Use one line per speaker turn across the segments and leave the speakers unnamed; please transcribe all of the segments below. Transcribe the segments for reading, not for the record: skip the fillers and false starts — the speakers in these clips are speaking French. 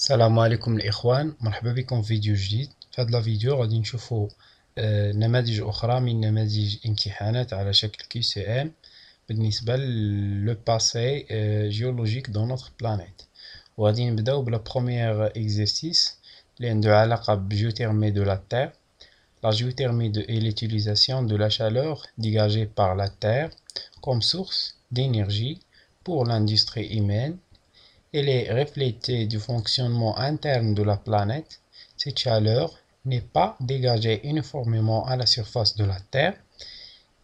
السلام عليكم الإخوان، مرحبا بكم في فيديو جديد. في هذا الفيديو غادي نشوفوا نماذج أخرى من نماذج امتحانات على شكل QCM بالنسبة لو باسي جيولوجيك دون نوتر بلانيت. وغادي نبداو بلا بروميير اكزرسيس اللي عنده علاقة بجيوتhermie de la Terre. La géothermie est l'utilisation de la chaleur dégagée par la Terre comme source d'énergie pour l'industrie humaine. Elle est reflétée du fonctionnement interne de la planète. Cette chaleur n'est pas dégagée uniformément à la surface de la Terre.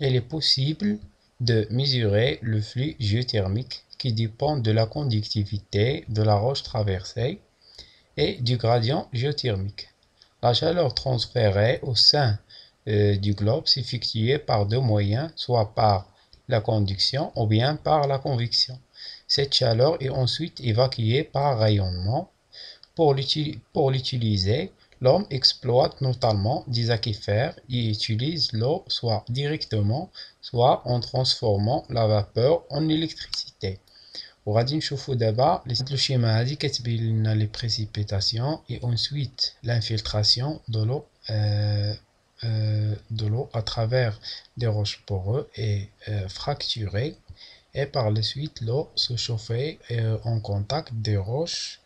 Il est possible de mesurer le flux géothermique qui dépend de la conductivité de la roche traversée et du gradient géothermique. La chaleur transférée au sein du globe s'effectue par deux moyens, soit par la conduction ou bien par la convection. Cette chaleur est ensuite évacuée par rayonnement. Pour l'utiliser, l'homme exploite notamment des aquifères et utilise l'eau soit directement, soit en transformant la vapeur en électricité. وغادي نشوفوا دابا لو شيما هادي كتبين لنا لي بريسيبيتاسيون et ensuite l'infiltration de l'eau à travers des roches poreuses et fracturées, et par la suite l'eau se chauffait en contact des roches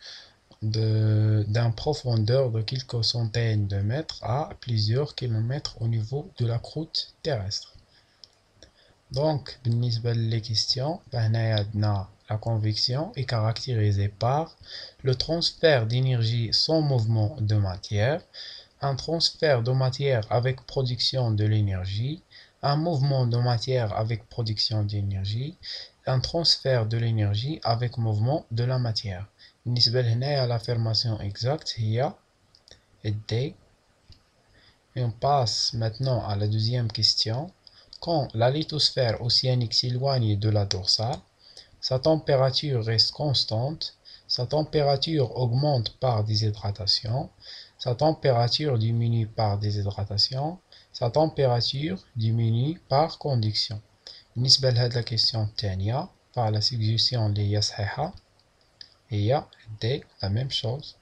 d'une profondeur de quelques centaines de mètres à plusieurs kilomètres au niveau de la croûte terrestre. Donc, les questions, la convection est caractérisée par le transfert d'énergie sans mouvement de matière, un transfert de matière avec production de l'énergie, un mouvement de matière avec production d'énergie, un transfert de l'énergie avec mouvement de la matière. L'affirmation exacte هي D. Et on passe maintenant à la deuxième question. Quand la lithosphère océanique s'éloigne de la dorsale, sa température reste constante, sa température augmente par déshydratation, sa température diminue par déshydratation, sa température diminue par conduction. بالنسبة لهاد la question الثانية par la suggestion اللي هي صحيحة هي D, la même chose.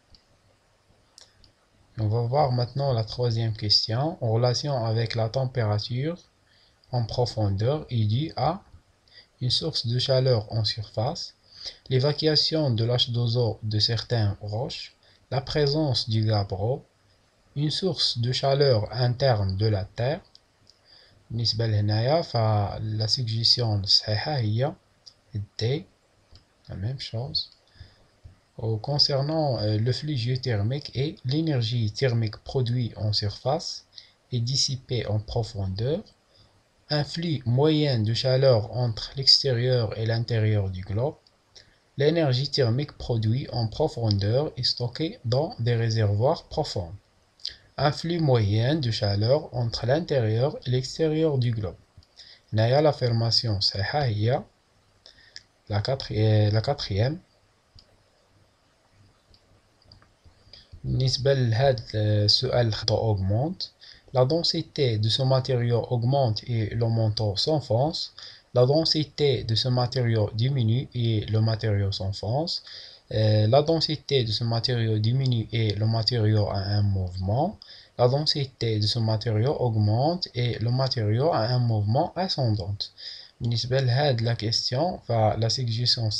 On va voir maintenant la troisième question en relation avec la température en profondeur est due à une source de chaleur en surface, l'évacuation de l'H2O de certaines roches, la présence du gabbro, une source de chaleur interne de la Terre. بالنسبة لهنايا فلا suggestion الصحيحة هي D, la même chose. Concernant le flux géothermique et l'énergie thermique produite en surface et dissipée en profondeur, un flux moyen de chaleur entre l'extérieur et l'intérieur du globe, l'énergie thermique produite en profondeur est stockée dans des réservoirs profonds. Un flux moyen de chaleur entre l'intérieur et l'extérieur du globe. L'affirmation صحيحة هي la quatrième. بالنسبة لهذا السؤال augmente. La densité de ce matériau augmente et le manteau s'enfonce. La densité de ce matériau diminue et le matériau s'enfonce. La densité de ce matériau diminue et le matériau a un mouvement. La densité de ce matériau augmente et le matériau a un mouvement ascendant. بالنسبة لهاد la question, la suggestion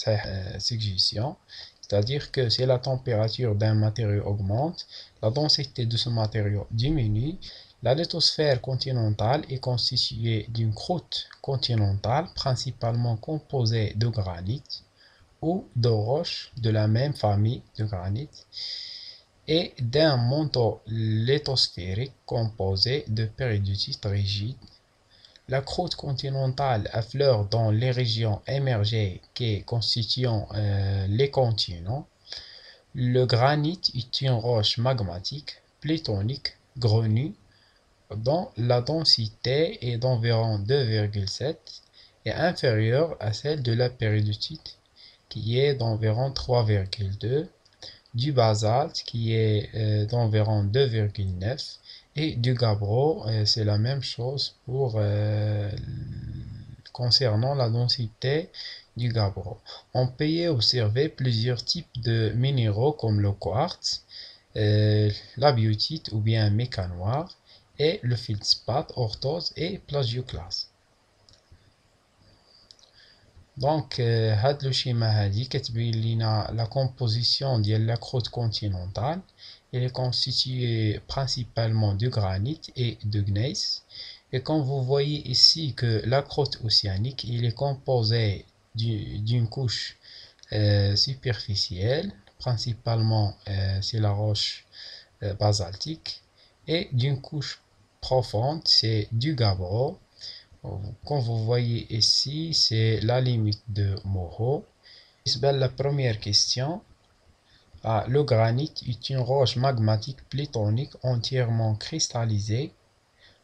suggestion, c'est-à-dire que si la température d'un matériau augmente, la densité de ce matériau diminue. La lithosphère continentale est constituée d'une croûte continentale principalement composée de granit ou de roches de la même famille de granit et d'un manteau lithosphérique composé de péridotite rigide. La croûte continentale affleure dans les régions émergées qui constituent les continents. Le granit est une roche magmatique, plutonique, grenue, dont la densité est d'environ 2,7 et inférieure à celle de la péridotite qui est d'environ 3,2, du basalte qui est d'environ 2,9 et du gabbro, c'est la même chose pour concernant la densité du gabbro. On peut y observer plusieurs types de minéraux comme le quartz, la biotite ou bien mica noir et le feldspathe, orthose et plagioclase. Donc, هاد لو شيما هادي كتبين لينا la composition de la croûte continentale. Elle est constituée principalement de granit et de gneiss. Et comme vous voyez ici que la croûte océanique, il est composée d'une couche superficielle, principalement c'est la roche basaltique, et d'une couche profonde, c'est du gabbro. Comme vous voyez ici, c'est la limite de Moho. La première question. Le granit est une roche magmatique plutonique entièrement cristallisée,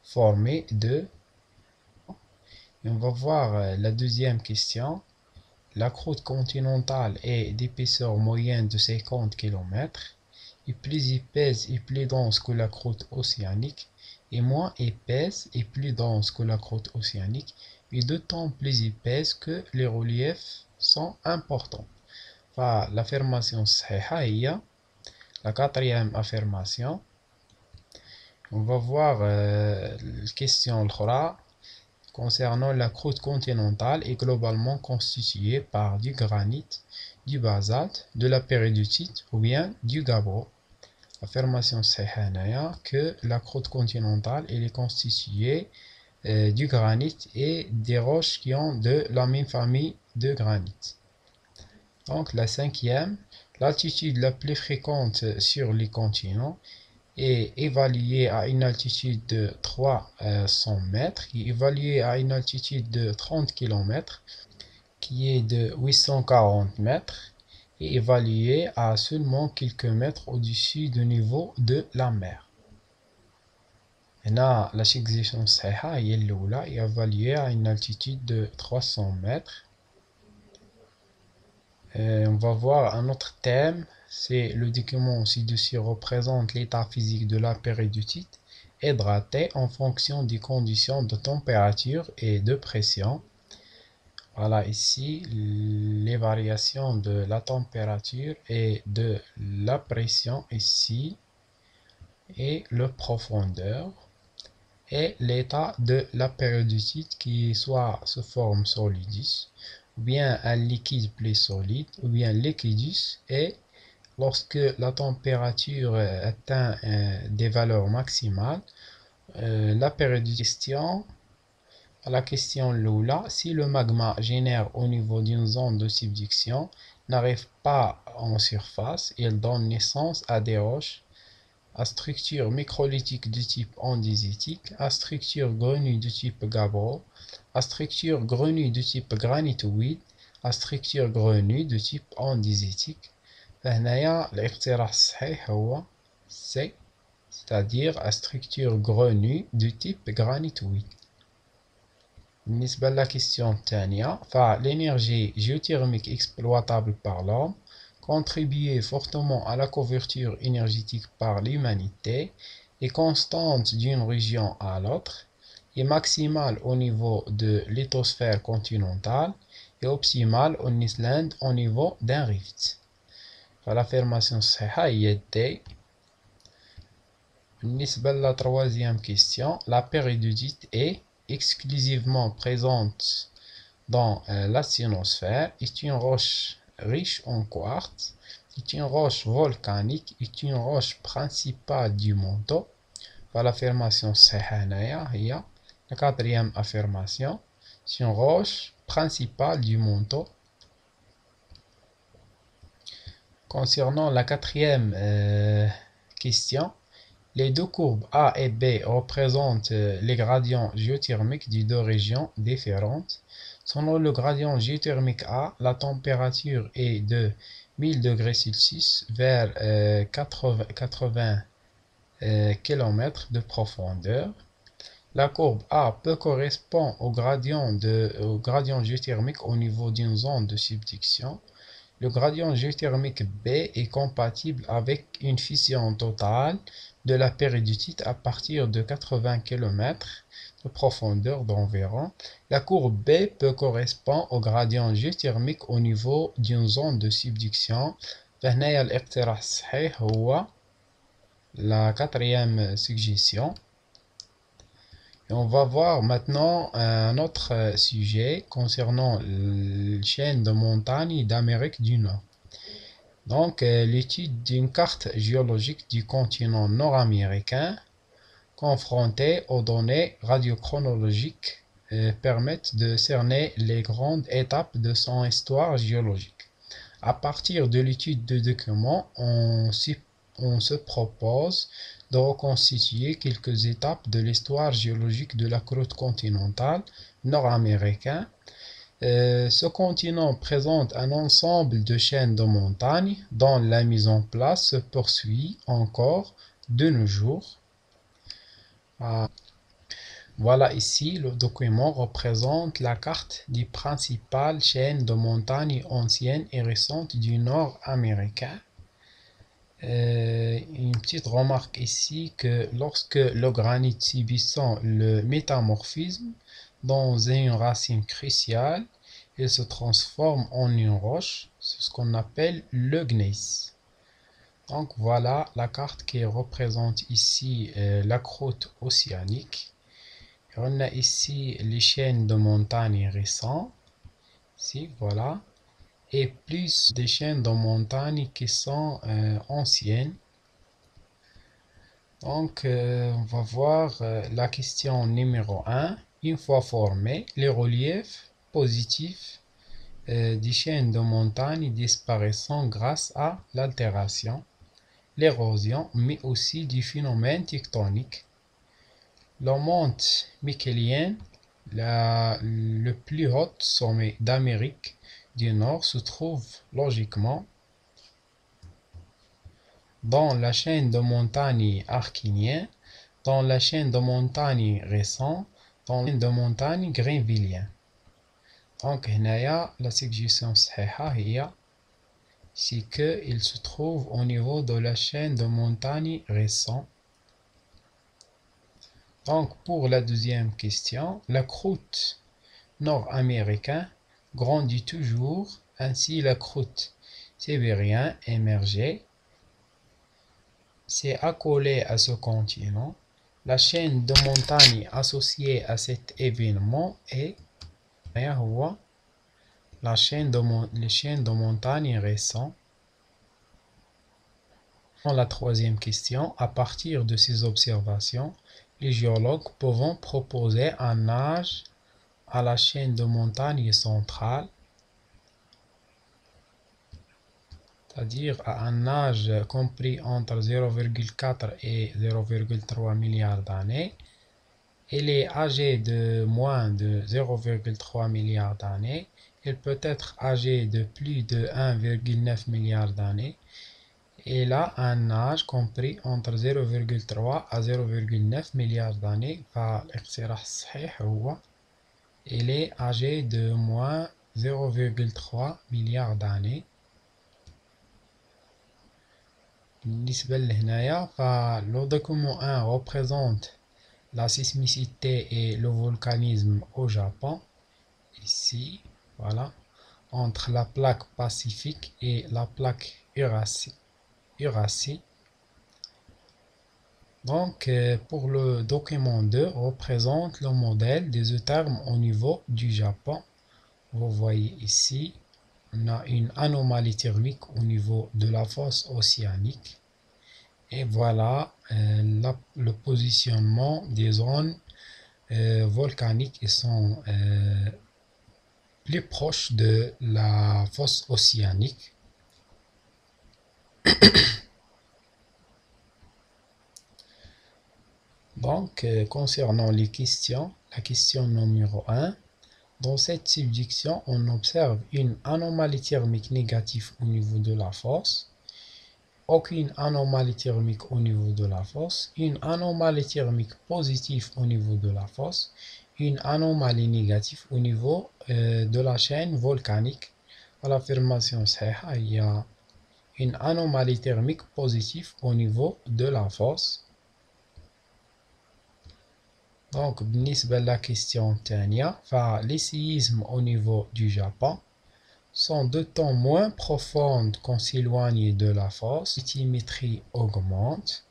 formée de... Et on va voir la deuxième question. La croûte continentale est d'épaisseur moyenne de 50 km, est plus épaisse et plus dense que la croûte océanique, est moins épaisse et plus dense que la croûte océanique, et d'autant plus épaisse que les reliefs sont importants. L'affirmation صحيحة. La quatrième affirmation. On va voir la question الأخرى. Concernant la croûte continentale est globalement constituée par du granit, du basalte, de la péridotite ou bien du gabbro. Affirmation صحيحة que la croûte continentale est constituée du granit et des roches qui ont de la même famille de granit. Donc la cinquième, l'altitude la plus fréquente sur les continents est évaluée à une altitude de 300 mètres, qui est évaluée à une altitude de 30 km, qui est de 840 mètres, et évaluée à seulement quelques mètres au-dessus du niveau de la mer. هنا la succession صحيحة هي الأولى est évaluée à une altitude de 300 mètres. On va voir un autre thème, c'est le document ci-dessus représente l'état physique de la péridotite hydratée en fonction des conditions de température et de pression. Voilà ici les variations de la température et de la pression ici et la profondeur et l'état de la péridotite qui soit sous forme solidus ou bien un liquide plus solide ou bien liquidus et lorsque la température atteint des valeurs maximales la péridotite. La question Lula, si le magma génère au niveau d'une zone de subduction n'arrive pas en surface, il donne naissance à des roches à structure microlithique de type andésitique, à structure grenue de type gabbro, à structure grenue de type granitoïde, à structure grenue de type andésitique. فهنايا الاقتراح الصحيح هو C, c'est-à-dire à structure grenue de type granitoïde. بالنسبة للكيستيون الثانية فالénergie géothermique exploitable par l'homme contribue fortement à la couverture énergétique par l'humanité, est constante d'une région à l'autre, est maximale au niveau de lithosphère continentale et optimale en Islande au niveau d'un rift. L'affirmation صحيحة هي D. بالنسبة la troisième question, la péridotite est exclusivement présente dans la ionosphère, est une roche riche en quartz, est une roche volcanique, est une roche principale du manteau. L'affirmation صحيحة هي la quatrième affirmation, c'est une roche principale du manteau. Concernant la quatrième question, les deux courbes A et B représentent les gradients géothermiques de deux régions différentes. Selon le gradient géothermique A, la température est de 1000 degrés Celsius vers 80 km de profondeur. La courbe A peut correspondre au gradient géothermique au niveau d'une zone de subduction. Le gradient géothermique B est compatible avec une fission totale de la péridotite à partir de 80 km de profondeur d'environ. La courbe B peut correspondre au gradient géothermique au niveau d'une zone de subduction. فهنايا الاقتراح الصحيح هو la quatrième suggestion. Et on va voir maintenant un autre sujet concernant la chaîne de montagnes d'Amérique du Nord. Donc, l'étude d'une carte géologique du continent nord-américain confrontée aux données radiochronologiques permettent de cerner les grandes étapes de son histoire géologique. À partir de l'étude de documents, on se propose de reconstituer quelques étapes de l'histoire géologique de la croûte continentale nord-américaine. Ce continent présente un ensemble de chaînes de montagnes dont la mise en place se poursuit encore de nos jours. Voilà ici, le document représente la carte des principales chaînes de montagnes anciennes et récentes du nord américain. Une petite remarque ici que lorsque le granit subissant le métamorphisme dans une racine cruciale, il se transforme en une roche, c'est ce qu'on appelle le gneiss. Donc voilà la carte qui représente ici la croûte océanique. On a ici les chaînes de montagnes récentes, ici voilà, et plus des chaînes de montagnes qui sont anciennes. Donc on va voir la question numéro 1. Une fois formés, les reliefs positifs des chaînes de montagnes disparaissant grâce à l'altération, l'érosion, mais aussi du phénomène tectonique. La monte mikélienne, le plus haut sommet d'Amérique du Nord, se trouve logiquement dans la chaîne de montagnes arquinienne, dans la chaîne de montagnes récente, dans la chaîne de montagnes greenvillienne. Donc, la suggestion صحيحة c'est qu'il se trouve au niveau de la chaîne de montagnes récente. Donc, pour la deuxième question, la croûte nord-américaine grandit toujours, ainsi la croûte sibérienne émergée s'est accolée à ce continent. La chaîne de montagnes associée à cet événement est les chaînes de montagnes récentes. Dans la troisième question, à partir de ces observations, les géologues peuvent proposer un âge à la chaîne de montagnes centrale, c'est-à-dire à un âge compris entre 0,4 et 0,3 milliards d'années. Elle est âgée de moins de 0,3 milliards d'années. Elle peut être âgée de plus de 1,9 milliard d'années. Elle a un âge compris entre 0,3 à 0,9 milliards d'années. فالاقتراح الصحيح هو elle est âgée de moins 0,3 milliard d'années. بالنسبة لهنايا le document 1 représente la sismicité et le volcanisme au Japon. Ici, voilà, entre la plaque pacifique et la plaque Eurasie. Donc, pour le document 2, représente le modèle des euthermes au niveau du Japon. Vous voyez ici, on a une anomalie thermique au niveau de la fosse océanique. Et voilà le positionnement des zones volcaniques qui sont plus proches de la fosse océanique. Donc, concernant les questions, la question numéro 1, dans cette subduction, on observe une anomalie thermique négative au niveau de la fosse, aucune anomalie thermique au niveau de la fosse, une anomalie thermique positive au niveau de la fosse, une anomalie négative au niveau de la chaîne volcanique. l'affirmation صحيحة il y a une anomalie thermique positive au niveau de la fosse. Donc بالنسبة la question الثانية les séismes au niveau du Japon sont de temps moins profondes qu'on s'éloigne de la fosse. L'altimétrie augmente.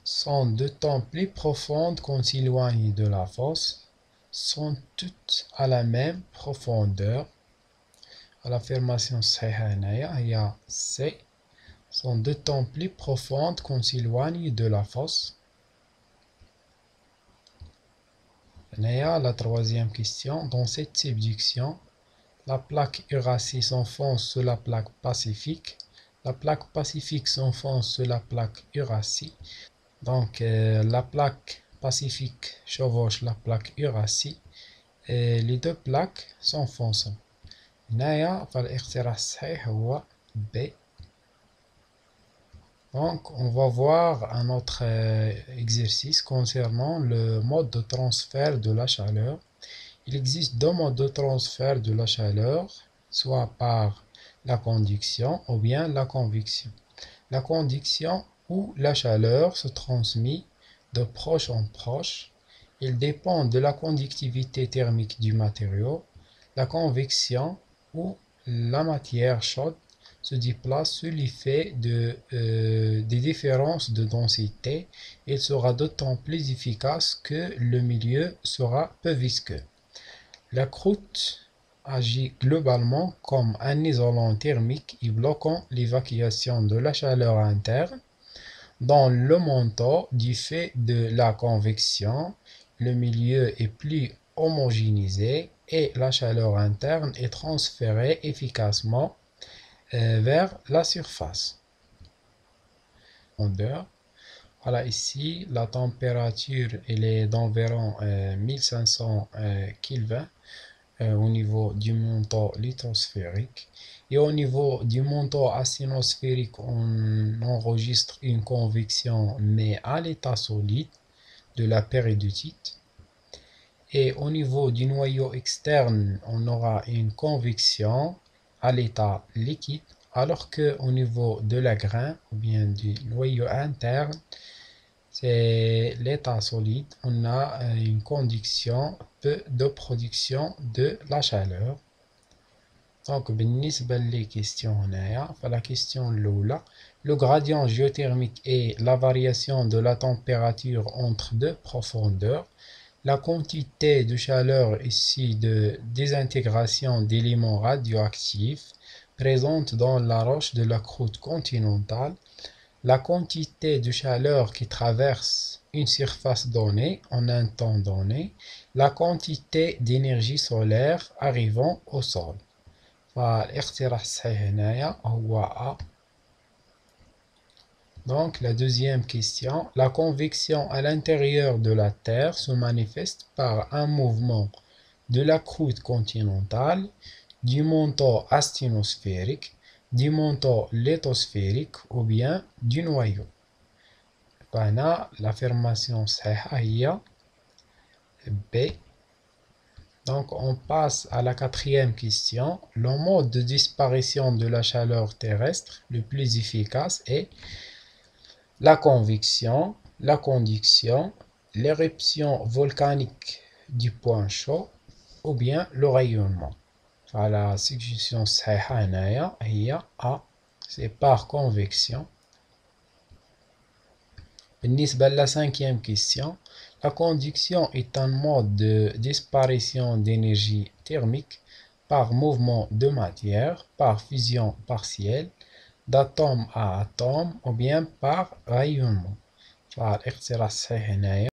Sont de temps plus profondes qu'on s'éloigne de la fosse. Sont toutes à la même profondeur. À l'affirmation صحيحة هنايا هي C. Sont de temps plus profondes qu'on s'éloigne de la fosse. La troisième question. Dans cette subduction, la plaque Eurasie s'enfonce sous la plaque Pacifique. La plaque Pacifique s'enfonce sous la plaque Eurasie. Donc, la plaque Pacifique chevauche la plaque Eurasie. Et les deux plaques s'enfoncent. فالاختيار الصحيح هو B. Donc, on va voir un autre exercice concernant le mode de transfert de la chaleur. Il existe deux modes de transfert de la chaleur, soit par la conduction ou bien la convection. La conduction où la chaleur se transmet de proche en proche, il dépend de la conductivité thermique du matériau. La convection où la matière chaude se déplace sous l'effet des différences de densité. Il sera d'autant plus efficace que le milieu sera peu visqueux. La croûte agit globalement comme un isolant thermique et bloquant l'évacuation de la chaleur interne. Dans le manteau, du fait de la convection, le milieu est plus homogénéisé et la chaleur interne est transférée efficacement vers la surface. Voilà, ici, la température elle est d'environ 1500 Kelvin au niveau du manteau lithosphérique. Et au niveau du manteau asténosphérique, on enregistre une convection, mais à l'état solide de la péridotite. Et au niveau du noyau externe, on aura une convection à l'état liquide, alors qu'au niveau de la grain, ou bien du noyau interne, c'est l'état solide, on a une conduction de production de la chaleur. Donc, بالنسبة للكيستيون هنايا فلا question الأولى le gradient géothermique est la variation de la température entre deux profondeurs. La quantité de chaleur issue de désintégration d'éléments radioactifs présente dans la roche de la croûte continentale. La quantité de chaleur qui traverse une surface donnée en un temps donné. La quantité d'énergie solaire arrivant au sol. فالاختيار الصحيح هنايا هو A. Donc la deuxième question, la convection à l'intérieur de la Terre se manifeste par un mouvement de la croûte continentale, du manteau asténosphérique, du manteau lithosphérique ou bien du noyau. L'affirmation صحيحة هي B. Donc on passe à la quatrième question. Le mode de disparition de la chaleur terrestre le plus efficace est la convection, la conduction, l'éruption volcanique du point chaud ou bien le rayonnement. La suggestion صحيحة هنايا هي A. C'est par convection. بالنسبة la cinquième question. La conduction est un mode de disparition d'énergie thermique par mouvement de matière, par fusion partielle, d'atome à atome ou bien par rayonnement. فالاختيار الصحيح هنايا